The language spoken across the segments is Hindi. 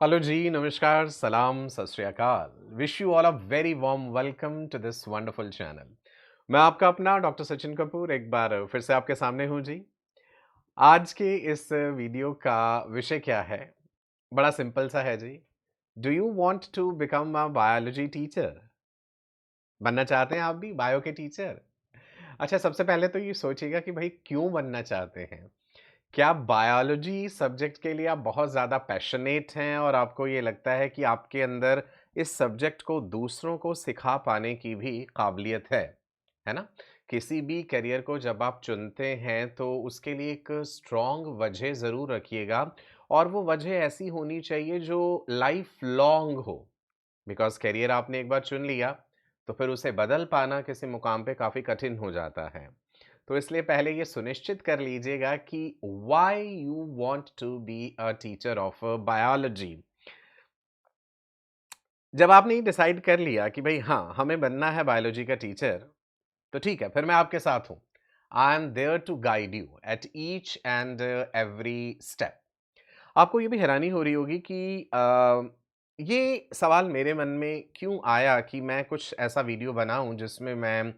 हेलो जी, नमस्कार, सलाम, सत श्री अकाल। Wish you all a very warm welcome to this wonderful channel. मैं आपका अपना डॉक्टर सचिन कपूर एक बार फिर से आपके सामने हूँ जी। आज के इस वीडियो का विषय क्या है? बड़ा सिंपल सा है जी। Do you want to become a biology teacher? बनना चाहते हैं आप भी बायो के टीचर? अच्छा, सबसे पहले तो ये सोचिएगा कि भाई क्यों बनना चाहते हैं? क्या बायोलॉजी सब्जेक्ट के लिए आप बहुत ज़्यादा पैशनेट हैं और आपको ये लगता है कि आपके अंदर इस सब्जेक्ट को दूसरों को सिखा पाने की भी काबिलियत है ना? किसी भी करियर को जब आप चुनते हैं तो उसके लिए एक स्ट्रॉन्ग वजह ज़रूर रखिएगा और वो वजह ऐसी होनी चाहिए जो लाइफ लॉन्ग हो। बिकॉज़ करियर आपने एक बार चुन लिया, तो फिर उसे बदल पाना किसी मुकाम पे काफ़ी कठिन हो जाता है। तो इसलिए पहले ये सुनिश्चित कर लीजिएगा कि why you want to be a teacher of biology. जब आपने ये डिसाइड कर लिया कि भई हाँ, हमें बनना है बायोलॉजी का टीचर, तो ठीक है, फिर मैं आपके साथ हूँ। I am there to guide you at each and every step. आपको ये भी हैरानी हो रही होगी कि ये सवाल मेरे मन में क्यों आया कि मैं कुछ ऐसा वीडियो बनाऊं जिसमें मैं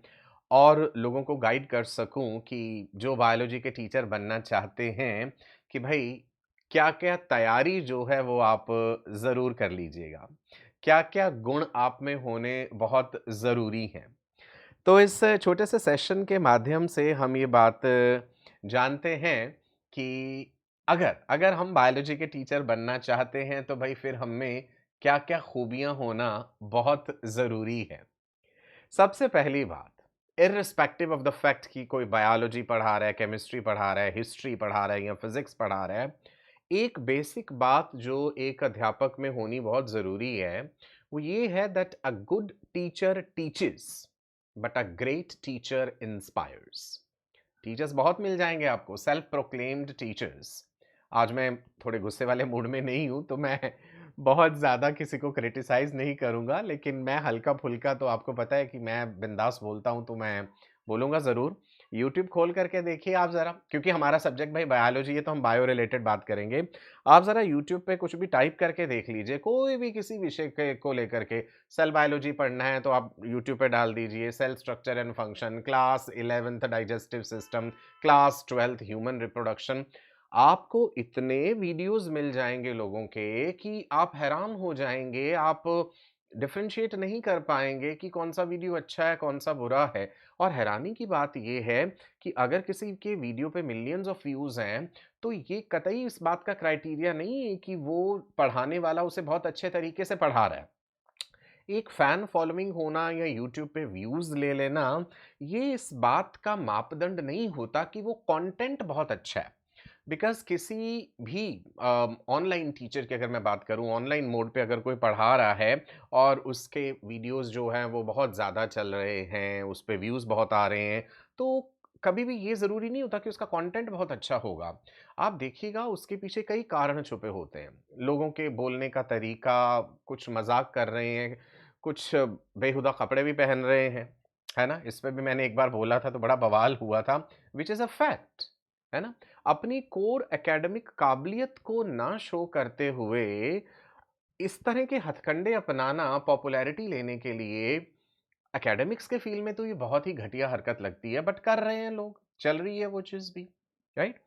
और लोगों को गाइड कर सकूं कि जो बायोलॉजी के टीचर बनना चाहते हैं कि भाई क्या-क्या तैयारी जो है वो आप ज़रूर कर लीजिएगा। क्या-क्या गुण आप में होने बहुत ज़रूरी हैं। तो इस छोटे से सेशन के माध्यम से हम ये बात जानते हैं कि अगर अगर हम बायोलॉजी के टीचर बनना चाहते हैं तो भाई फिर हम में क्या-क्या खूबियाँ होना बहुत ज़रूरी है। सबसे पहली बात, इर्रिस्पेक्टिव ऑफ द फैक्ट कि कोई बायोलॉजी पढ़ा रहा है, केमिस्ट्री पढ़ा रहा है, हिस्ट्री पढ़ा रहा है या फिज़िक्स पढ़ा रहा है, एक बेसिक बात जो एक अध्यापक में होनी बहुत ज़रूरी है, वो ये है that a good teacher teaches, but a great teacher inspires. Teachers बहुत मिल जाएँगे आपको, सेल्फ प्रोक्लेम्ड टीचर्स। आज मैं थोड़े गुस्से वाले मूड में नहीं हूँ, तो मैं बहुत ज़्यादा किसी को क्रिटिसाइज़ नहीं करूँगा, लेकिन मैं हल्का-फुल्का तो आपको पता है कि मैं बिंदास बोलता हूँ, तो मैं बोलूँगा ज़रूर। यूट्यूब खोल कर के देखिए आप ज़रा, क्योंकि हमारा सब्जेक्ट भाई बायोलॉजी है, तो हम बायो रिलेटेड बात करेंगे। आप ज़रा यूट्यूब पे कुछ भी टाइप करके देख लीजिए, कोई भी किसी विषय के को लेकर के। सेल बायोलॉजी पढ़ना है तो आप यूट्यूब पे डाल दीजिए cell structure and function, class 11th digestive system, class 12th human reproduction. आपको इतने वीडियोस मिल जाएँगे लोगों के कि आप हैरान हो जाएँगे, आप डिफरेंशिएट नहीं कर पाएँगे कि कौन-सा वीडियो अच्छा है, कौन-सा बुरा है। और हैरानी की बात ये है कि अगर किसी के वीडियो पे मिलियंस ऑफ व्यूज़ हैं, तो ये कतई इस बात का क्राइटेरिया नहीं है कि वो पढ़ाने वाला उसे बहुत अच्छे तरीके से पढ़ा रहा है। एक फैन फॉलोइंग होना या यूट्यूब पे व्यूज़ ले लेना, ये इस बात का मापदंड नहीं होता कि वो कंटेंट बहुत अच्छा है। बिकॉज़ किसी भी ऑनलाइन टीचर की अगर मैं बात करूँ, ऑनलाइन मोड पे अगर कोई पढ़ा रहा है और उसके वीडियोज़ जो हैं वो बहुत ज़्यादा चल रहे हैं, उस पे व्यूज़ बहुत आ रहे हैं, तो कभी भी ये ज़रूरी नहीं होता कि उसका कंटेंट बहुत अच्छा होगा। आप देखिएगा उसके पीछे कई कारण छुपे होते हैं। लोगों के बोलने का तरीका, कुछ मज़ाक कर रहे हैं, कुछ बेहुदा कपड़े भी पहन रहे हैं, है ना? इस पे भी मैंने एक बार बोला था तो बड़ा बवाल हुआ था, व्हिच इज़ अ फैक्ट, है ना? अपनी कोर एकेडमिक काबिलियत को ना शो करते हुए इस तरह के हथकंडे अपनाना पॉपुलैरिटी लेने के लिए एकेडमिक्स के फील्ड में तो ये बहुत ही घटिया हरकत लगती है, बट कर रहे हैं लोग, चल रही है वो चीज़ भी, राइट?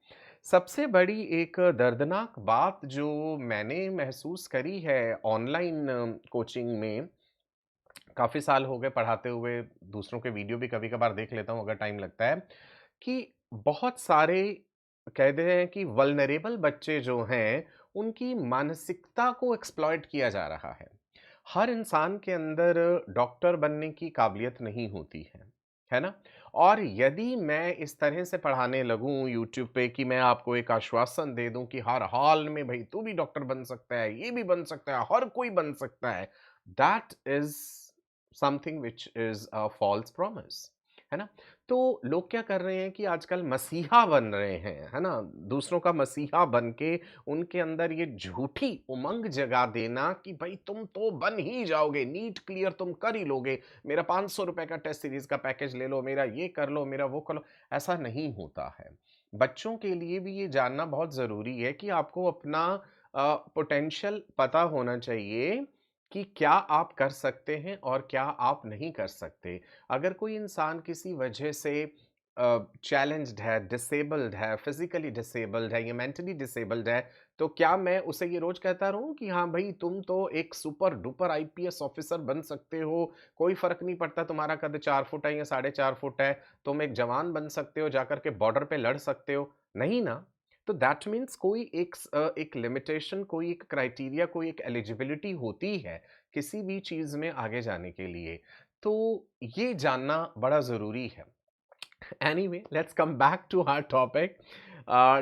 सबसे बड़ी एक दर्दनाक बात जो मैंने महसूस करी है ऑनलाइन कोचिंग में, काफ़ी साल हो गए पढ़ाते हुए, दूसरों के वीडियो भी कभी-कभार देख लेता हूँ अगर टाइम लगता है, कि बहुत सारे कहते हैं कि वल्नरेबल बच्चे जो हैं, उनकी मानसिकता को एक्सप्लॉइट किया जा रहा है। हर इंसान के अंदर डॉक्टर बनने की काबिलियत नहीं होती है ना? और यदि मैं इस तरह से पढ़ाने लगूँ यूट्यूब पे कि मैं आपको एक आश्वासन दे दूँ कि हर हाल में भई तू भी डॉक्टर बन सकता है, ये भी बन सकता है, हर कोई बन सकता है, that is something which is a false promise, है ना? तो लोग क्या कर रहे हैं कि आजकल मसीहा बन रहे हैं, है ना? दूसरों का मसीहा बन के उनके अंदर ये झूठी उमंग जगा देना कि भाई तुम तो बन ही जाओगे, नीट क्लियर तुम कर ही लोगे, मेरा ₹500 का टेस्ट सीरीज़ का पैकेज ले लो, मेरा ये कर लो, मेरा वो कर लो, ऐसा नहीं होता है। बच्चों के लिए भी ये जानना बहुत ज़रूरी है कि आपको अपना पोटेंशियल पता होना चाहिए कि क्या आप कर सकते हैं और क्या आप नहीं कर सकते। अगर कोई इंसान किसी वजह से चैलेंज्ड है, डिसेबल्ड है, फिज़िकली डिसेबल्ड है या मेंटली डिसेबल्ड है, तो क्या मैं उसे ये रोज़ कहता रहूँ कि हाँ भई, तुम तो एक सुपर डुपर आईपीएस ऑफ़िसर बन सकते हो, कोई फ़र्क नहीं पड़ता तुम्हारा कद 4 फुट है या साढ़े 4 फुट है, तुम एक जवान बन सकते हो, जाकर के बॉर्डर पे लड़ सकते हो। नहीं ना। तो दैट मीन्स कोई एक लिमिटेशन, कोई एक क्राइटेरिया, कोई एक एलिजिबिलिटी होती है, किसी भी चीज़ में आगे जाने के लिए। तो ये जानना बड़ा ज़रूरी है। Anyway, let's come back to our topic.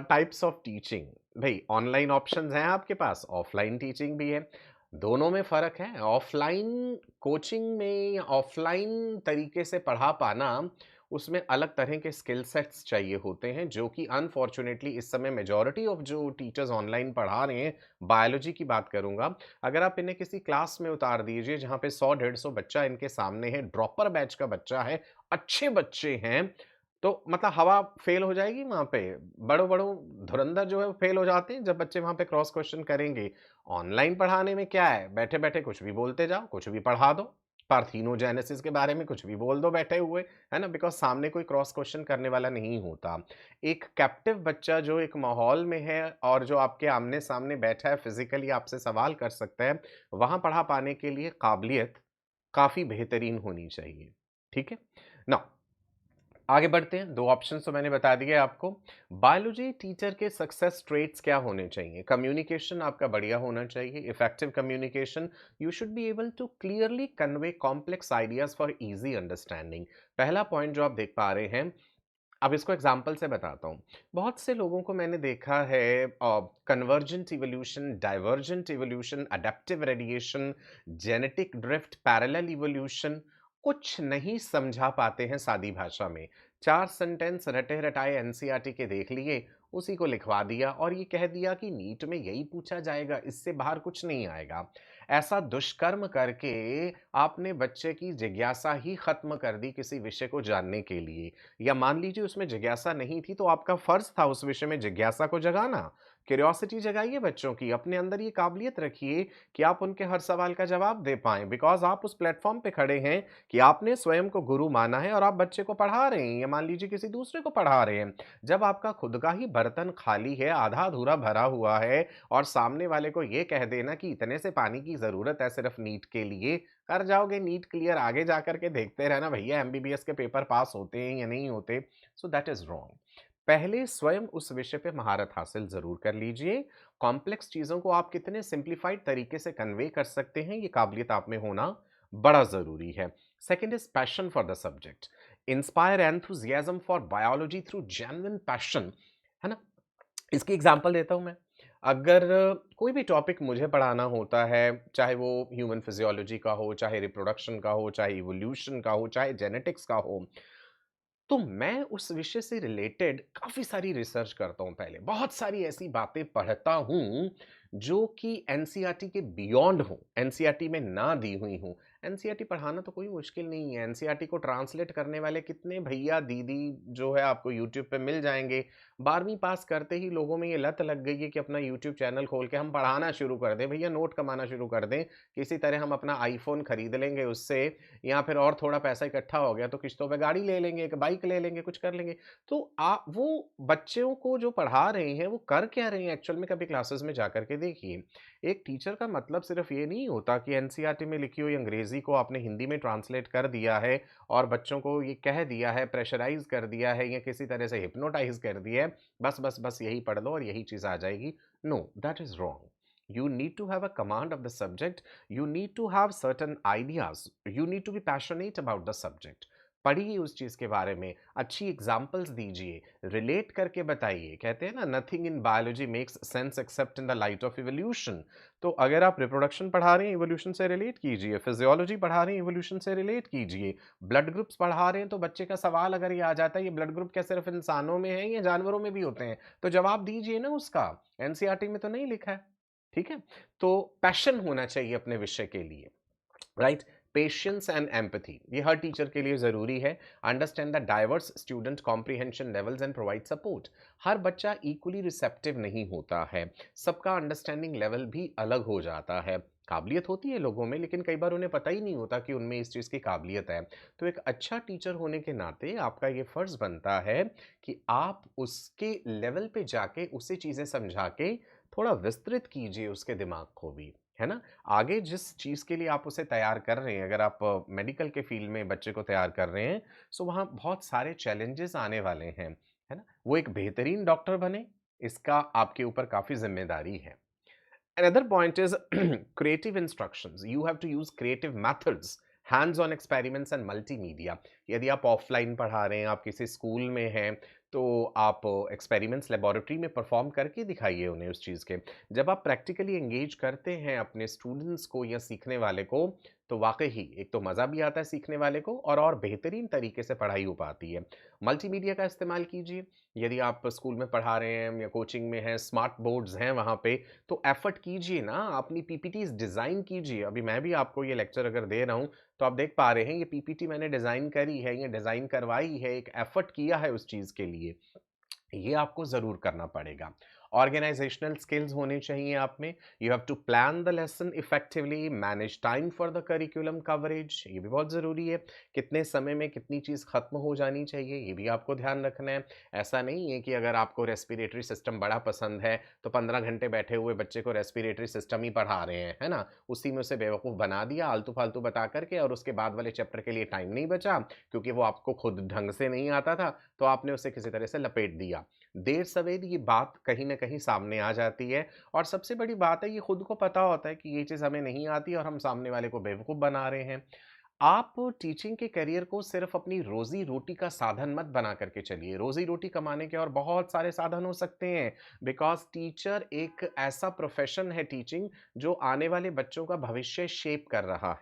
Types of teaching. भई ऑनलाइन ऑप्शंस हैं आपके पास, ऑफलाइन टीचिंग भी है। दोनों में फ़र्क है। ऑफलाइन कोचिंग में या ऑफलाइन तरीके से पढ़ा पाना, उसमें अलग तरह के स्किल सेट्स चाहिए होते हैं, जो कि अनफॉर्च्यूनेटली इस समय मेजॉरिटी ऑफ जो टीचर्स ऑनलाइन पढ़ा रहे हैं, बायोलॉजी की बात करूँगा, अगर आप इन्हें किसी क्लास में उतार दीजिए जहाँ पे 100-150 बच्चा इनके सामने है, ड्रॉपर बैच का बच्चा है, अच्छे बच्चे हैं, तो मतलब हवा फेल हो जाएगी वहाँ पे। बड़ों-बड़ों धुरंधर जो है वो फेल हो जाते हैं जब बच्चे वहाँ पे क्रॉस क्वेश्चन करेंगे। ऑनलाइन पढ़ाने में क्या है, बैठे-बैठे कुछ भी बोलते जाओ, कुछ भी पढ़ा दो। पार्थेनोजेनेसिस के बारे में कुछ भी बोल दो बैठे हुए, है ना? बिकॉज़ सामने कोई क्रॉस क्वेश्चन करने वाला नहीं होता। एक कैप्टिव बच्चा जो एक माहौल में है और जो आपके आमने-सामने बैठा है, फिज़िकली आपसे सवाल कर सकता है, वहाँ पढ़ा पाने के लिए काबिलियत काफ़ी बेहतरीन होनी चाहिए। ठीक है? नाउ आगे बढ़ते हैं। 2 ऑप्शंस तो मैंने बता दिए आपको। बायोलॉजी टीचर के सक्सेस ट्रेट्स क्या होने चाहिए? कम्युनिकेशन आपका बढ़िया होना चाहिए, effective communication. You should be able to clearly convey complex ideas for easy understanding. पहला पॉइंट जो आप देख पा रहे हैं, अब इसको एग्ज़ाम्पल से बताता हूँ। बहुत से लोगों को मैंने देखा है convergent evolution, divergent evolution, adaptive radiation, genetic drift, parallel evolution कुछ नहीं समझा पाते हैं सादी भाषा में। 4 सेंटेंस रटे-रटाए एनसीईआरटी के देख लिए, उसी को लिखवा दिया और ये कह दिया कि नीट में यही पूछा जाएगा, इससे बाहर कुछ नहीं आएगा। ऐसा दुष्कर्म करके आपने बच्चे की जिज्ञासा ही खत्म कर दी किसी विषय को जानने के लिए। या मान लीजिए उसमें जिज्ञासा नहीं थी तो आपका फर्ज था उस विषय में जिज्ञासा को जगाना। क्यूरियोसिटी जगाइए बच्चों की, अपने अंदर ये काबिलियत रखिए कि आप उनके हर सवाल का जवाब दे पाएँ बिकॉज़ आप उस प्लेटफ़ॉर्म पे खड़े हैं कि आपने स्वयं को गुरु माना है और आप बच्चे को पढ़ा रहे हैं या मान लीजिए किसी दूसरे को पढ़ा रहे हैं। जब आपका खुद का ही बर्तन खाली है, आधा-अधूरा भरा हुआ है और सामने वाले को ये कह देना कि इतने से पानी की ज़रूरत है सिर्फ़ नीट के लिए, कर जाओगे नीट क्लियर, आगे जाकर के देखते रहना भैया एमबीबीएस के पेपर पास होते हैं या नहीं होते। So that is wrong. पहले स्वयं उस विषय पे महारत हासिल ज़रूर कर लीजिए। कॉम्प्लेक्स चीज़ों को आप कितने सिंप्लीफाइड तरीके से कन्वे कर सकते हैं, ये काबिलियत आप में होना बड़ा ज़रूरी है। Second is passion for the subject. Inspire enthusiasm for biology through genuine passion, है ना? इसकी एग्ज़ाम्पल देता हूँ मैं। अगर कोई भी टॉपिक मुझे पढ़ाना होता है, चाहे वो ह्यूमन फिज़ियोलॉजी का हो, चाहे रिप्रोडक्शन का हो, चाहे इवोल्यूशन का हो, चाहे जेनेटिक्स का हो, तो मैं उस विषय से रिलेटेड काफ़ी सारी रिसर्च करता हूँ पहले। बहुत सारी ऐसी बातें पढ़ता हूँ, जो कि एनसीईआरटी के बियॉन्ड हों, एनसीईआरटी में ना दी हुई हों। एनसीईआरटी पढ़ाना तो कोई मुश्किल नहीं है। एनसीईआरटी को ट्रांसलेट करने वाले कितने भैया-दीदी जो है आपको यूट्यूब पे मिल जाएँगे। 12वीं पास करते ही लोगों में ये लत लग गई है कि अपना यूट्यूब चैनल खोल के हम पढ़ाना शुरू कर दें। भैया नोट कमाना शुरू कर दें। किसी तरह हम अपना आईफ़ोन खरीद लेंगे उससे या फिर और थोड़ा पैसा इकट्ठा हो गया तो किस्तों पे गाड़ी ले लेंगे, एक बाइक ले लेंगे, कुछ कर लेंगे। तो वो बच्चों को जो पढ़ा रहे हैं, वो कर क्या रहे हैं एक्चुअल में कभी क्लासेस में जाकर के देखिए। एक टीचर का मतलब सिर्फ़ ये नहीं होता कि एनसीईआरटी में लिखी हुई अंग्रेज़ी को आपने हिंदी में ट्रांसलेट कर दिया है और बच्चों को ये कह दिया है, प्रेशराइज़ कर दिया है या किसी तरह से हिप्नोटाइज़ कर दिया है, बस यही पढ़ लो और यही चीज़ आ जाएगी। No, that is wrong. You need to have a command of the subject. You need to have certain ideas. You need to be passionate about the subject. पढ़िए उस चीज़ के बारे में, अच्छी एग्जाम्पल्स दीजिए, रिलेट करके बताइए। कहते हैं ना nothing in biology makes sense accept in the light of evolution. तो अगर आप रिप्रोडक्शन पढ़ा रहे हैं इवोल्यूशन से रिलेट कीजिए, फिजियोलॉजी पढ़ा रहे हैं इवोल्यूशन से रिलेट कीजिए, ब्लड ग्रुप्स पढ़ा रहे हैं तो बच्चे का सवाल अगर ये आ जाता है ये ब्लड ग्रुप क्या सिर्फ इंसानों में है या जानवरों में भी होते हैं, तो जवाब दीजिए ना उसका। एनसीईआरटी में तो नहीं लिखा है। ठीक है? तो पैशन होना चाहिए अपने विषय के लिए, राइट? पेशेंस एंड एम्पैथी, ये हर टीचर के लिए ज़रूरी है। Understand the diverse student comprehension levels and provide support. हर बच्चा इक्वली रिसेप्टिव नहीं होता है, सबका अंडरस्टैंडिंग लेवल भी अलग हो जाता है। काबिलियत होती है लोगों में, लेकिन कई बार उन्हें पता ही नहीं होता कि उनमें इस चीज़ की काबिलियत है। तो एक अच्छा टीचर होने के नाते आपका ये फ़र्ज़ बनता है कि आप उसके लेवल पे जाके उसे चीज़ें समझा के थोड़ा विस्तृत कीजिए उसके दिमाग को भी, है ना? आगे जिस चीज़ के लिए आप उसे तैयार कर रहे हैं, अगर आप मेडिकल के फ़ील्ड में बच्चे को तैयार कर रहे हैं, सो वहाँ बहुत सारे चैलेंजेस आने वाले हैं, है ना? वो एक बेहतरीन डॉक्टर बने, इसका आपके ऊपर काफ़ी ज़िम्मेदारी है। Another point is creative instructions. You have to use creative methods, hands-on experiments and multimedia. यदि आप ऑफलाइन पढ़ा रहे हैं, आप किसी स्कूल में हैं, तो आप एक्सपेरिमेंट्स लेबोरेटरी में परफॉर्म करके दिखाइए उन्हें उस चीज़ के। जब आप प्रैक्टिकली एंगेज करते हैं अपने स्टूडेंट्स को या सीखने वाले को, तो वाक़ई ही एक तो मज़ा भी आता है सीखने वाले को और बेहतरीन तरीके से पढ़ाई हो पाती है। मल्टीमीडिया का इस्तेमाल कीजिए। यदि आप स्कूल में पढ़ा रहे हैं या कोचिंग में हैं, स्मार्ट बोर्ड्स हैं वहाँ पे, तो एफर्ट कीजिए ना, अपनी पीपीटीज़ डिज़ाइन कीजिए। अभी मैं भी आपको ये लेक्चर अगर दे रहा हूँ, तो आप देख पा रहे हैं ये पीपीटी मैंने डिज़ाइन करी है, ये डिज़ाइन करवाई है, एक एफर्ट किया है उस चीज़ के लिए। ये आपको ज़रूर करना पड़ेगा। ऑर्गेनाइज़ेशनल स्किल्स होने चाहिए आप में। You have to plan the lesson effectively, manage time for the curriculum coverage, ये भी बहुत ज़रूरी है। कितने समय में कितनी चीज़ खत्म हो जानी चाहिए, ये भी आपको ध्यान रखना है। ऐसा नहीं है कि अगर आपको रेस्पिरेटरी सिस्टम बड़ा पसंद है, तो 15 घंटे बैठे हुए बच्चे को रेस्पिरेटरी सिस्टम ही पढ़ा रहे हैं, है ना? उसी में उसे बेवकूफ़ बना दिया आलतू-फालतू बता कर के, और उसके बाद वाले चैप्टर के लिए टाइम नहीं बचा, क्योंकि वो आपको खुद ढंग से नहीं आता था, तो आपने उसे किसी तरह से लपेट दिया। देर सवेर ये बात कहीं न कहीं सामने आ जाती है, और सबसे बड़ी बात है, ये खुद को पता होता है कि ये चीज़ हमें नहीं आती और हम सामने वाले को बेवकूफ़ बना रहे हैं। आप टीचिंग के करियर को सिर्फ़ अपनी रोज़ी-रोटी का साधन मत बना कर के चलिए। रोज़ी-रोटी कमाने के और बहुत सारे साधन हो सकते हैं, बिकॉज़ टीचर एक ऐसा प्रोफ़ेशन है टीचिंग, जो आने वाले बच्चों का भविष्य शेप कर रहा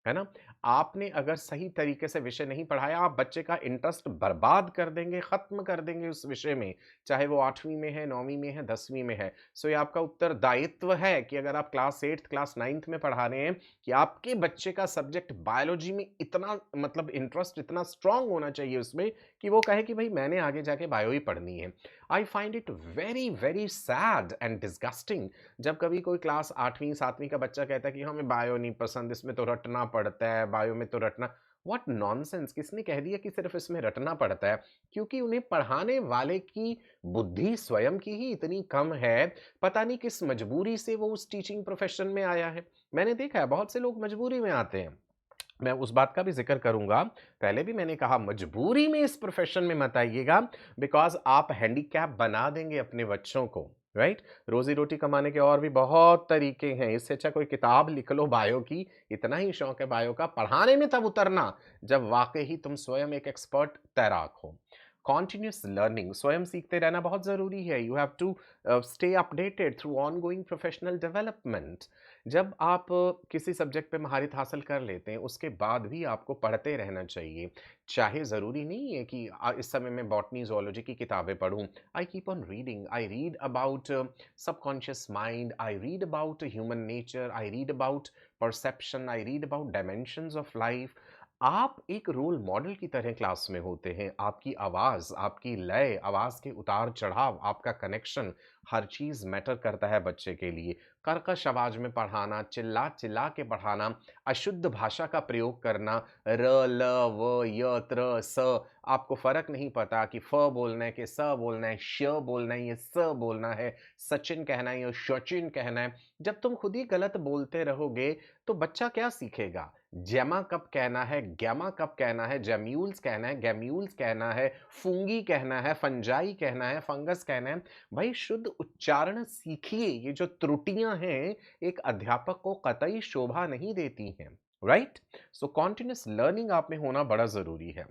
है ना? आपने अगर सही तरीके से विषय नहीं पढ़ाया, आप बच्चे का इंटरेस्ट बर्बाद कर देंगे, ख़त्म कर देंगे उस विषय में, चाहे वो 8वीं में है, 9वीं में है, 10वीं में है। सो ये आपका उत्तरदायित्व है कि अगर आप क्लास 8th, क्लास 9th में पढ़ा रहे हैं, कि आपके बच्चे का सब्जेक्ट बायोलॉजी में इतना, मतलब इंटरेस्ट इतना स्ट्रांग होना चाहिए उसमें, कि वो कहे कि भाई मैंने आगे जाके बायो ही पढ़नी है। I find it very, very sad and disgusting जब कभी कोई क्लास 8वीं 7वीं का बच्चा कहता है कि हमें बायो नहीं पसंद, इसमें तो रटना पड़ता है, बायो में तो रटना। What nonsense! किसने कह दिया कि सिर्फ़ इसमें रटना पड़ता है? क्योंकि उन्हें पढ़ाने वाले की बुद्धि स्वयं की ही इतनी कम है, पता नहीं किस मजबूरी से वो उस टीचिंग प्रोफ़ेशन में आया है। मैंने देखा है बहुत से लोग मजबूरी में आते हैं। मैं उस बात का भी ज़िक्र करूँगा। पहले भी मैंने कहा मजबूरी में इस प्रोफ़ेशन में मत आइएगा, बिकॉज़ आप हैंडीकैप बना देंगे अपने बच्चों को, राइट? रोज़ी-रोटी कमाने के और भी बहुत तरीके हैं। इससे अच्छा कोई किताब लिख लो बायो की, इतना ही शौक है बायो का, पढ़ाने में तब उतरना जब वाक़ई ही तुम स्वयं एक एक्सपर्ट तैराक हो। कंटीन्यूअस लर्निंग, स्वयं सीखते रहना बहुत ज़रूरी है। You have to stay updated through ongoing professional development. जब आप किसी सब्जेक्ट पे महारत हासिल कर लेते हैं, उसके बाद भी आपको पढ़ते रहना चाहिए। चाहे ज़रूरी नहीं है कि इस समय मैं बॉटनी, ज़ूलॉजी की किताबें पढूँ। I keep on reading, I read about subconscious mind, I read about human nature, I read about perception, I read about dimensions of life. आप एक रोल मॉडल की तरह क्लास में होते हैं। आपकी आवाज़, आपकी लय, आवाज़ के उतार-चढ़ाव, आपका कनेक्शन, हर चीज़ मैटर करता है बच्चे के लिए। कर्कश आवाज़ में पढ़ाना, चिल्ला-चिल्ला के पढ़ाना, अशुद्ध भाषा का प्रयोग करना, र, ल, व, य, त्र, स, आपको फ़र्क नहीं पता कि फ बोलना है कि स बोलना है, श बोलना है या स बोलना है, सचिन कहना है या शचिन कहना है। जब तुम खुद ही गलत बोलते रहोगे, तो बच्चा क्या सीखेगा? जैमा कब कहना है, गैमा कब कहना है, जैम्यूल्स कहना है, गैम्यूल्स कहना है, फूंगी कहना है, फंजाई कहना है, फंगस कहना है। भाई शुद्ध उच्चारण सीखिए। ये जो त्रुटियां हैं, एक अध्यापक को कतई शोभा नहीं देती हैं, राइट? सो कॉन्टिन्यूस लर्निंग आप में होना बड़ा जरूरी है।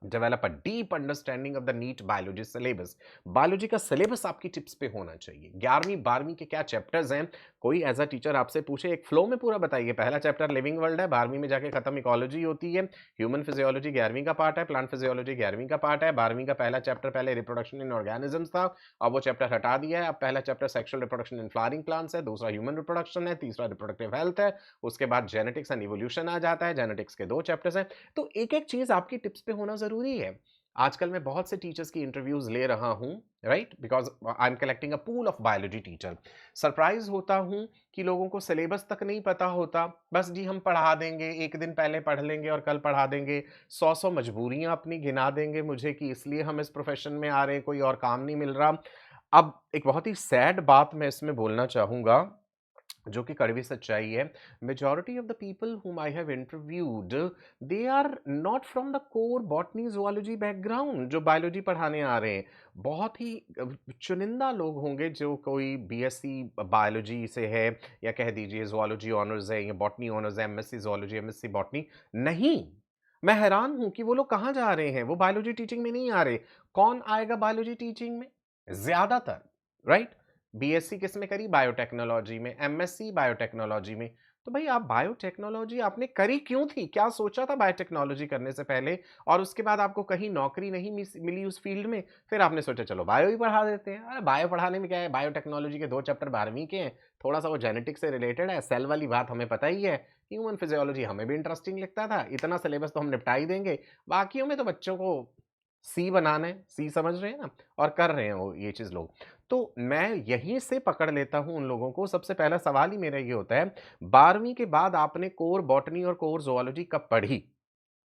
Develop a deep understanding of the NEET biology syllabus. Biology का सिलेबस आपकी टिप्स पे होना चाहिए। 11वीं 12वीं के क्या चैप्टर्स हैं, कोई एज अ टीचर आपसे पूछे एक फ्लो में पूरा बताइए। पहला चैप्टर लिविंग वर्ल्ड है, 12वीं में जाके खत्म इकोलॉजी होती है। ह्यूमन फिजियोलॉजी 11वीं का पार्ट है, प्लांट फिजियोलॉजी 11वीं का पार्ट है। 12वीं का पहला चैप्टर पहले रिप्रोडक्शन इन ऑर्गेनिजम्स था, अब वो चैप्टर हटा दिया है। अब पहला chapter sexual reproduction in flowering plants है, दूसरा ह्यूमन रिप्रोडक्शन है, तीसरा रिप्रोडक्टिव हेल्थ है, उसके बाद जेनेटिक्स एंड इवोल्यूशन आ जाता है। जेनेटिक्स के 2 चैप्टर्स हैं। तो एक-एक चीज आपकी टिप्स पे होना जरूरी है। आजकल मैं बहुत से टीचर्स की इंटरव्यूज ले रहा हूं, right, because I am collecting a pool of biology teacher. Surprise होता हूं कि लोगों को सिलेबस तक नहीं पता होता। बस जी हम पढ़ा देंगे, एक दिन पहले पढ़ लेंगे और कल पढ़ा देंगे। 100 मजबूरियां अपनी गिना देंगे मुझे कि इसलिए हम इस प्रोफेशन में आ रहे हैं, कोई और काम नहीं मिल रहा। अब एक बहुत ही सैड बात मैं इसमें बोलना चाहूंगा, जो कि कड़वी सच्चाई है। Majority of the people whom I have interviewed, they are not from the core botany zoology background जो बायोलॉजी पढ़ाने आ रहे हैं। बहुत ही चुनिंदा लोग होंगे जो कोई बीएससी बायोलॉजी से है, या कह दीजिए zoology ऑनर्स है, या बॉटनी ऑनर्स है, एमएससी zoology, एमएससी बॉटनी। नहीं, मैं हैरान हूं कि वो लोग कहाँ जा रहे हैं। वो बायोलॉजी टीचिंग में नहीं आ रहे। कौन आएगा बायोलॉजी टीचिंग में? ज्यादातर, राइट, बीएससी किस में करी? बायोटेक्नोलॉजी में। एमएससी बायोटेक्नोलॉजी में। तो भाई आप बायोटेक्नोलॉजी आपने करी क्यों थी? क्या सोचा था बायोटेक्नोलॉजी करने से पहले? और उसके बाद आपको कहीं नौकरी नहीं मिली उस फील्ड में, फिर आपने सोचा चलो बायो ही पढ़ा देते हैं। अरे बायो पढ़ाने में क्या है, बायोटेक्नोलॉजी के 2 चैप्टर 12वीं के हैं, थोड़ा सा वो जेनेटिक्स से रिलेटेड है। सेल वाली बात हमें पता ही है। ह्यूमन फिजियोलॉजी हमें भी इंटरेस्टिंग लगता था, इतना सिलेबस तो हम निपटा ही देंगे। बाकियों में तो बच्चों को सी बनाना है, सी समझ रहे हैं ना, और कर रहे हैं वो ये चीज लोग। तो मैं यहीं से पकड़ लेता हूं उन लोगों को। सबसे पहला सवाल ही मेरा ये होता है, 12वीं के बाद आपने कोर बॉटनी और कोर जोलॉजी कब पढ़ी?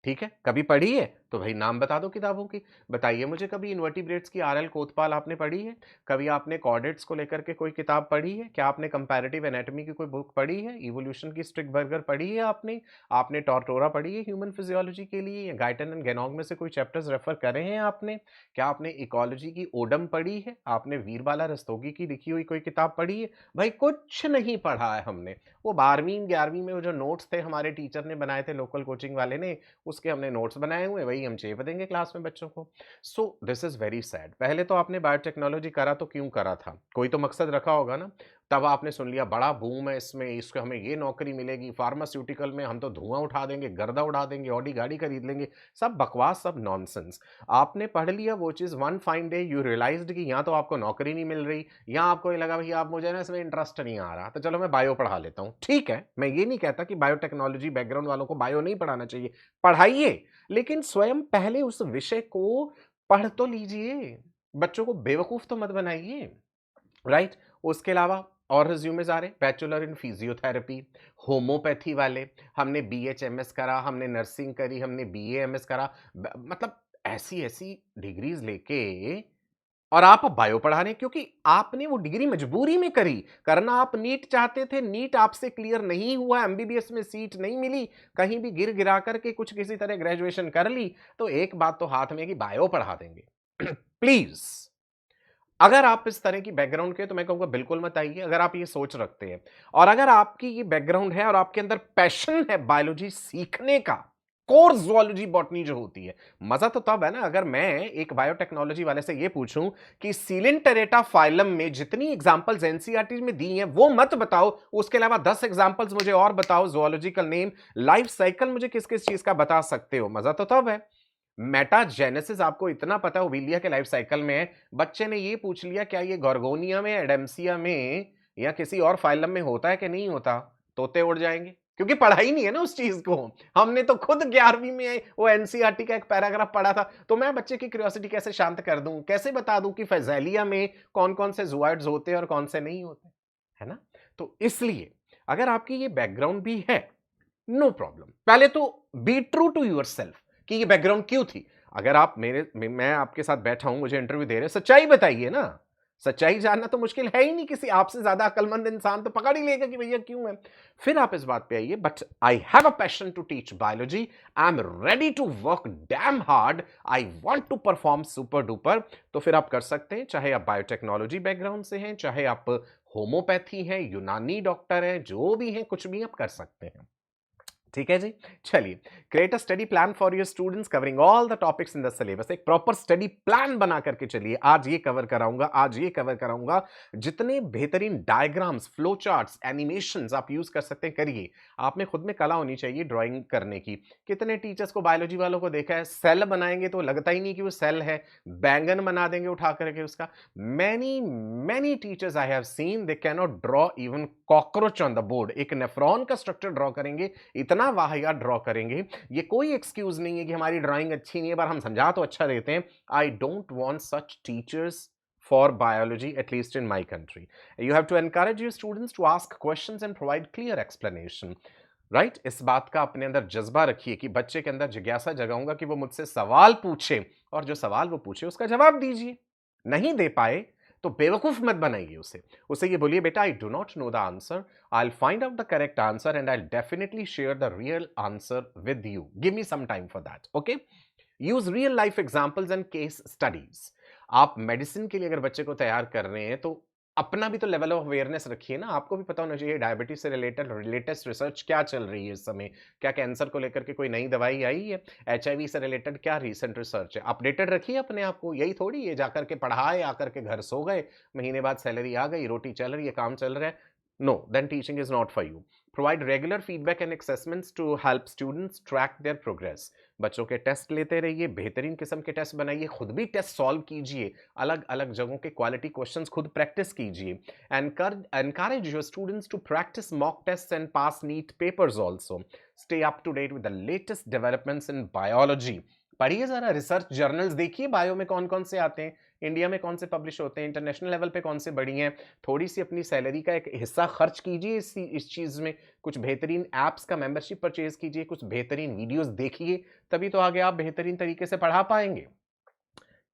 ठीक है, कभी पढ़ी है? तो भाई नाम बता दो किताबों की। बताइए मुझे, कभी इन्वर्टिब्रेट्स की आर एल कोतपाल आपने पढ़ी है? कभी आपने कॉर्डेट्स को लेकर के कोई किताब पढ़ी है? क्या आपने कंपैरेटिव एनाटॉमी की कोई बुक पढ़ी है? इवोल्यूशन की स्ट्रिकबर्गर पढ़ी है आपने? आपने टॉर्टोरा पढ़ी है ह्यूमन फिजियोलॉजी के लिए? या गाइटन एंड गेनोग में से कोई चैप्टर्स रेफर करे हैं आपने? क्या आपने इकोलॉजी की ओडम पढ़ी है? आपने वीरबाला रस्तोगी की लिखी हुई कोई किताब पढ़ी है? भाई कुछ नहीं पढ़ा है हमने। वो 12वीं 11वीं में वो जो नोट्स थे हमारे टीचर ने बनाए थे, लोकल कोचिंग वाले ने, उसके हमने नोट्स बनाए हुए, वही हम चेप देंगे क्लास में बच्चों को। So this is very sad. पहले तो आपने बायोटेक्नोलॉजी करा तो क्यों करा था? कोई तो मकसद रखा होगा ना। तब आपने सुन लिया बड़ा बूम है इसमें, इसको हमें ये नौकरी मिलेगी, फार्मास्यूटिकल में हम तो धुआं उठा देंगे, गर्दा उड़ा देंगे, ऑडी गाड़ी खरीद लेंगे। सब बकवास, सब नॉनसेंस। आपने पढ़ लिया वो चीज, one fine day you realised कि यहाँ तो आपको नौकरी नहीं मिल रही, यहाँ आपको ये लगा भाई आप, मुझे ना इसमें इंटरेस्ट नहीं आ रहा, तो चलो मैं बायो पढ़ा लेता हूँ। ठीक है, मैं ये नहीं कहता कि बायोटेक्नोलॉजी बैकग्राउंड वालों को बायो नहीं पढ़ाना चाहिए, पढ़ाइए, लेकिन स्वयं पहले उस विषय को पढ़ तो लीजिए। बच्चों को बेवकूफ तो मत बनाइए, राइट। उसके अलावा और रिज्यूमेज आ रहे, बैचलर इन फिजियोथेरेपी, होम्योपैथी वाले, हमने बीएचएमएस करा, हमने नर्सिंग करी, हमने बीएएमएस करा, मतलब ऐसी ऐसी डिग्रीज लेके, और आप अब बायो पढ़ा रहे हैं क्योंकि आपने वो डिग्री मजबूरी में करी। करना आप नीट चाहते थे, नीट आपसे क्लियर नहीं हुआ, एमबीबीएस में सीट नहीं मिली, कहीं भी गिर गिरा करके कुछ किसी तरह ग्रेजुएशन कर ली, तो एक बात तो हाथ में कि बायो पढ़ा देंगे। प्लीज, अगर आप इस तरह की बैकग्राउंड के, तो मैं कहूंगा बिल्कुल मत आइए। अगर आप ये सोच रखते हैं और अगर आपकी ये बैकग्राउंड है और आपके अंदर पैशन है बायोलॉजी सीखने का, कोर ज़ूलॉजी बॉटनी जो होती है, मजा तो तब है ना अगर मैं एक बायोटेक्नोलॉजी वाले से ये पूछूं कि सीलेंटेरेटा फाइलम में जितनी एग्जांपल्स एनसीईआरटी में दी हैं वो मत बताओ, उसके अलावा 10 एग्जांपल्स मुझे और बताओ, जूलॉजिकल नेम, लाइफ साइकिल मुझे किस किस चीज का बता सकते हो। मजा तो तब है। मेटाजेनेसिस आपको इतना पता है ओविलिया के लाइफ साइकिल में है। बच्चे ने ये पूछ लिया क्या ये गोर्गोनिया में, एडेम्सिया में, या किसी और फाइलम में होता है कि नहीं होता, तोते उड़ जाएंगे, क्योंकि पढ़ाई नहीं है ना उस चीज को। हमने तो खुद 11वीं में वो एनसीईआरटी का एक पैराग्राफ पढ़ा था। तो मैं बच्चे की क्यूरियोसिटी कैसे शांत कर दूं, कैसे बता दूं कि फैजेलिया में कौन कौन से जूआइड्स होते हैं और कौन से नहीं होते, है ना। तो इसलिए अगर आपकी ये बैकग्राउंड भी है, नो प्रॉब्लम, पहले तो be true to yourself कि ये बैकग्राउंड क्यों थी। अगर आप मैं आपके साथ बैठा हूं, मुझे इंटरव्यू दे रहे हैं, सच्चाई बताइए ना। सच्चाई जानना तो मुश्किल है ही नहीं, किसी आपसे ज्यादा अक्लमंद इंसान तो पकड़ ही लेगा कि भैया क्यों है। फिर आप इस बात पे आइए, but I have a passion to teach biology, I am ready to work damn hard, I want to perform super duper. तो फिर आप कर सकते हैं, चाहे आप बायोटेक्नोलॉजी बैकग्राउंड से हैं, चाहे आप होम्योपैथी हैं, यूनानी डॉक्टर हैं, जो भी हैं, कुछ भी आप कर सकते हैं। ठीक है जी। चलिए, create a study plan for your students covering all the topics in the syllabus. एक प्रॉपर स्टडी प्लान बना करके चलिए, आज ये कवर कराऊंगा, आज ये कवर कराऊंगा। जितने बेहतरीन डायग्राम्स, फ्लो चार्ट्स, एनिमेशंस आप यूज कर सकते हैं करिए। आप में खुद में कला होनी चाहिए ड्राइंग करने की। कितने टीचर्स को, बायोलॉजी वालों को देखा है, सेल बनाएंगे तो लगता ही नहीं कि वो सेल है, बैंगन बना देंगे उठा करके उसका। Many many teachers I have seen they can not draw even cockroach on the board. एक नेफ्रॉन का स्ट्रक्चर ड्रॉ करेंगे, इतना वाहियात ड्रॉ करेंगे। ये कोई एक्सक्यूज नहीं है कि हमारी ड्राइंग अच्छी नहीं है, पर हम समझा तो अच्छा देते हैं। I don't want such teachers for biology, at least in my country. You have to encourage your students to ask questions and provide clear explanation. Right इस बात का अपने अंदर जज्बा रखिए कि बच्चे के अंदर जिज्ञासा जगाऊंगा कि वो मुझसे सवाल पूछे, और जो सवाल वो पूछे उसका जवाब दीजिए। नहीं दे पाए तो बेवकूफ मत बनाइए उसे। उसे ये बोलिए, बेटा I do not know the answer, I will find out the correct answer and I will definitely share the real answer with you, give me some time for that. Okay, use real life examples and case studies. आप मेडिसिन के लिए अगर बच्चे को तैयार कर रहे हैं तो अपना भी तो लेवल ऑफ अवेयरनेस रखिए ना। आपको भी पता होना चाहिए डायबिटीज से रिलेटेड लेटेस्ट रिसर्च क्या चल रही है इस समय। क्या कैंसर को लेकर के कोई नई दवाई आई है? एचआईवी से रिलेटेड क्या रीसेंट रिसर्च है? अपडेटेड रखिए अपने आप को। यही थोड़ी है जाकर के पढ़ाए, आकर के घर सो गए, महीने बाद सैलरी आ गई, रोटी चल रही है, काम चल रहा है। No, then teaching is not for you. Provide regular feedback and assessments to help students track their progress. बच्चों के टेस्ट लेते रहिए, बेहतरीन किस्म के टेस्ट बनाइए, खुद भी टेस्ट सॉल्व कीजिए, अलग अलग जगहों के क्वालिटी क्वेश्चंस खुद प्रैक्टिस कीजिए। Encourage your students to practice mock tests and pass neat papers also. Stay up to date with the latest developments in biology. पढ़िए जरा रिसर्च जर्नल्स, देखिए बायो में कौन कौन से आते हैं, इंडिया में कौन से पब्लिश होते हैं, इंटरनेशनल लेवल पे कौन से बड़ी हैं। थोड़ी सी अपनी सैलरी का एक हिस्सा खर्च कीजिए इस चीज़ में। कुछ बेहतरीन ऐप्स का मेंबरशिप परचेज कीजिए, कुछ बेहतरीन वीडियोस देखिए, तभी तो आगे आप बेहतरीन तरीके से पढ़ा पाएंगे।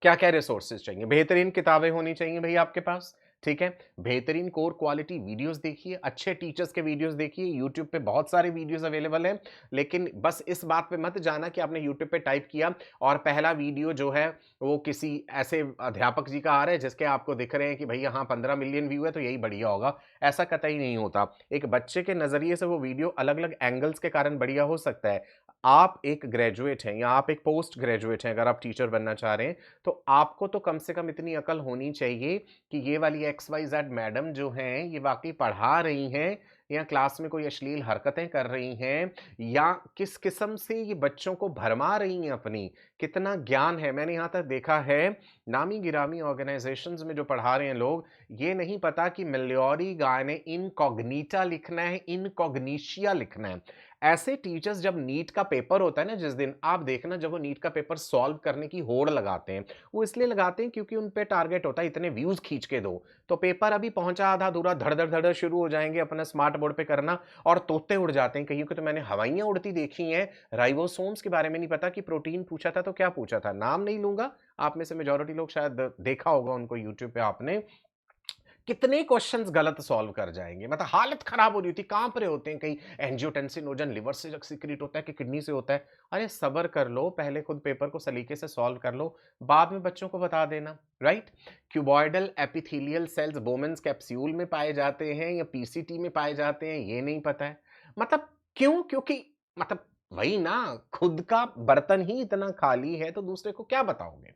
क्या क्या रिसोर्सेज चाहिए? बेहतरीन किताबें होनी चाहिए भैया आपके पास, ठीक है। बेहतरीन कोर क्वालिटी वीडियोस देखिए, अच्छे टीचर्स के वीडियोस देखिए। यूट्यूब पे बहुत सारे वीडियोस अवेलेबल हैं, लेकिन बस इस बात पे मत जाना कि आपने यूट्यूब पे टाइप किया और पहला वीडियो जो है वो किसी ऐसे अध्यापक जी का आ रहा है जिसके आपको दिख रहे हैं कि भैया हाँ 15 मिलियन व्यू है तो यही बढ़िया होगा। ऐसा कतई नहीं होता। एक बच्चे के नजरिए से वो वीडियो अलग अलग एंगल्स के कारण बढ़िया हो सकता है। आप एक ग्रेजुएट हैं या आप एक पोस्ट ग्रेजुएट हैं, अगर आप टीचर बनना चाह रहे हैं तो आपको तो कम से कम इतनी अकल होनी चाहिए कि ये वाली XYZ मैडम जो हैं ये वाकई पढ़ा रही हैं या क्लास में कोई अश्लील हरकतें कर रही हैं या किस किस्म से ये बच्चों को भरमा रही हैं अपनी, कितना ज्ञान है। मैंने यहाँ तक देखा है नामी गिरामी ऑर्गेनाइजेशंस में जो पढ़ा रहे हैं लोग, ये नहीं पता कि मिल्योरी गाय ने इनकॉग्निटा लिखना है, इनकॉग्निशिया लिखना है। ऐसे टीचर्स जब नीट का पेपर होता है ना जिस दिन, आप देखना जब वो नीट का पेपर सॉल्व करने की होड़ लगाते हैं, वो इसलिए लगाते हैं क्योंकि उन पे टारगेट होता है इतने व्यूज खींच के दो। तो पेपर अभी पहुंचा आधा अधूरा, धड़ धड़ धड़ शुरू हो जाएंगे अपना स्मार्ट बोर्ड पे करना, और तोते उड़ जाते हैं। कहीं तो मैंने हवाइयां उड़ती देखी हैं। राइबोसोम्स के बारे में नहीं पता कि प्रोटीन पूछा था तो क्या पूछा था, नाम नहीं लूंगा। आप में से मेजोरिटी लोग शायद देखा होगा उनको यूट्यूब पे आपने। कितने क्वेश्चंस गलत सॉल्व कर जाएंगे, मतलब हालत खराब हो रही होती, कांप रहे होते हैं, कहीं एंजियोटेंसिनोजन लिवर से सिक्रीट होता है कि किडनी से होता है। अरे सब्र कर लो, पहले खुद पेपर को सलीके से सॉल्व कर लो, बाद में बच्चों को बता देना। Right, cuboidal epithelial cells बोमेंस capsule में पाए जाते हैं या पीसीटी में पाए जाते हैं ये नहीं पता है। मतलब क्यों? क्योंकि मतलब वही ना, खुद का बर्तन ही इतना खाली है तो दूसरे को क्या बताओगे।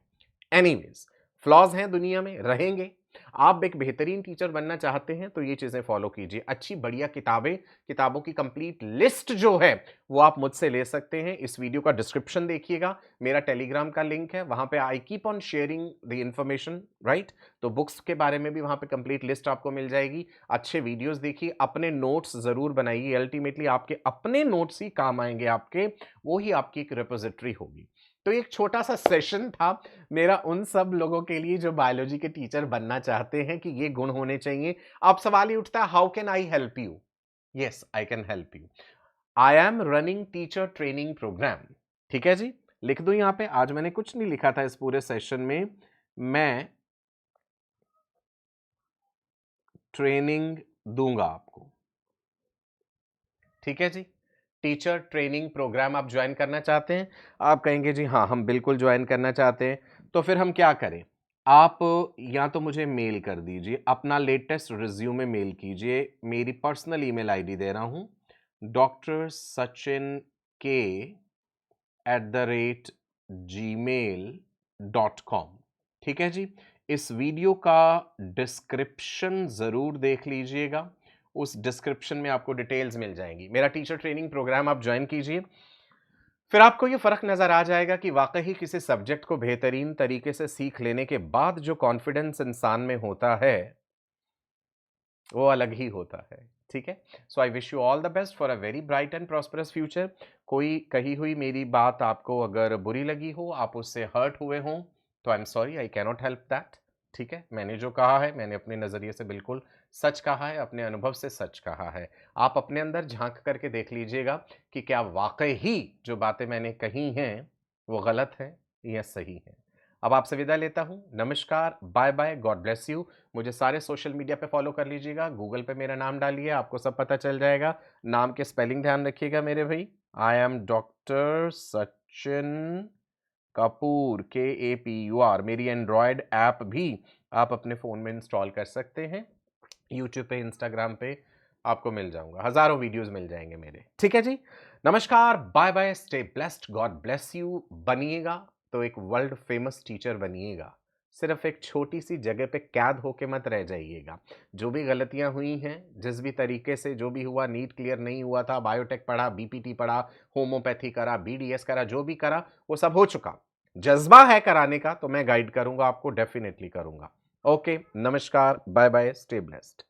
एनीवेज, फ्लॉज हैं दुनिया में, रहेंगे। आप एक बेहतरीन टीचर बनना चाहते हैं तो ये चीजें फॉलो कीजिए। अच्छी बढ़िया किताबें, किताबों की कंप्लीट लिस्ट जो है वो आप मुझसे ले सकते हैं। इस वीडियो का डिस्क्रिप्शन देखिएगा, मेरा टेलीग्राम का लिंक है, वहां पे आई keep on sharing the information. Right, तो बुक्स के बारे में भी वहां पे कंप्लीट लिस्ट आपको मिल जाएगी। अच्छे वीडियोस देखिए, अपने नोट्स जरूर बनाइए। अल्टीमेटली आपके अपने नोट्स ही काम आएंगे आपके, वो ही आपकी एक रिपोजिटरी होगी। तो एक छोटा सा सेशन था मेरा उन सब लोगों के लिए जो बायोलॉजी के टीचर बनना चाहते हैं कि ये गुण होने चाहिए। अब सवाल ही उठता है, how can I help you? Yes, I can help you. I am running teacher training programme. ठीक है जी, लिख दूं यहां पे। आज मैंने कुछ नहीं लिखा था इस पूरे सेशन में, मैं ट्रेनिंग दूंगा आपको। ठीक है जी, टीचर ट्रेनिंग प्रोग्राम आप ज्वाइन करना चाहते हैं। आप कहेंगे जी हाँ हम बिल्कुल ज्वाइन करना चाहते हैं, तो फिर हम क्या करें? आप या तो मुझे मेल कर दीजिए, अपना लेटेस्ट रिज्यूमे मेल कीजिए। मेरी पर्सनल ईमेल आईडी दे रहा हूं, drsachin@gmail.com। ठीक है जी। इस वीडियो का डिस्क्रिप्शन ज़रूर देख लीजिएगा। उस डिस्क्रिप्शन में आपको डिटेल्स मिल जाएंगी। मेरा टीचर ट्रेनिंग प्रोग्राम आप ज्वाइन कीजिए। फिर आपको ये फ़र्क नज़र आ जाएगा कि वाक़ई किसी सब्जेक्ट को बेहतरीन तरीके से सीख लेने के बाद जो कॉन्फिडेंस इंसान में होता है, वो अलग ही होता है। ठीक है? So I wish you all the best for a very bright and prosperous future. कोई कही हुई मेरी बात आपको अगर बुरी लगी हो, आप उससे हर्ट हुए हों, तो I am sorry, I can not help that. ठीक है? मैंने जो कहा है, मैंने अपने नज़रिए से बिल्कुल सच कहा है, अपने अनुभव से सच कहा है। आप अपने अंदर झाँक करके देख लीजिएगा कि क्या वाक़ई ही जो बातें मैंने कही हैं, वो गलत हैं या सही हैं। अब आपसे विदा लेता हूँ। नमस्कार, बाय-बाय, गॉड ब्लेस यू। मुझे सारे सोशल मीडिया पे फॉलो कर लीजिएगा। गूगल पे मेरा नाम डालिए, आपको सब पता चल जाएगा। नाम के स्पेलिंग ध्यान रखिएगा मेरे भई। I am doctor Sachin Kapoor, KAPUR। मेरी एंड्रॉयड ऐप भी आप अपने फ़ोन में इंस्टॉल कर सकते हैं। यूट्यूब पे, इंस्टाग्राम पे आपको मिल जाऊँगा। हज़ारों वीडियोज़ मिल जाएँगे मेरे। ठीक है जी? नमस्कार, bye bye, stay blessed, God bless you. बनिएगा तो एक वर्ल्ड फेमस टीचर बनिएगा। सिर्फ़ एक छोटी-सी जगह पे कैद होके मत रह जाइएगा। जो भी गलतियाँ हुई हैं, जिस भी तरीके से जो भी हुआ, नीट क्लियर नहीं हुआ था, बायोटेक पढ़ा, BPT पढ़ा, होम्योपैथी करा, BDS करा, जो भी करा, वो सब हो चुका। जज़्बा है कराने का तो मैं गाइड करूँगा आपको, डेफ़िनिटली करूँगा। ओके, नमस्कार, बाय-बाय, स्टे ब्लेस्ड।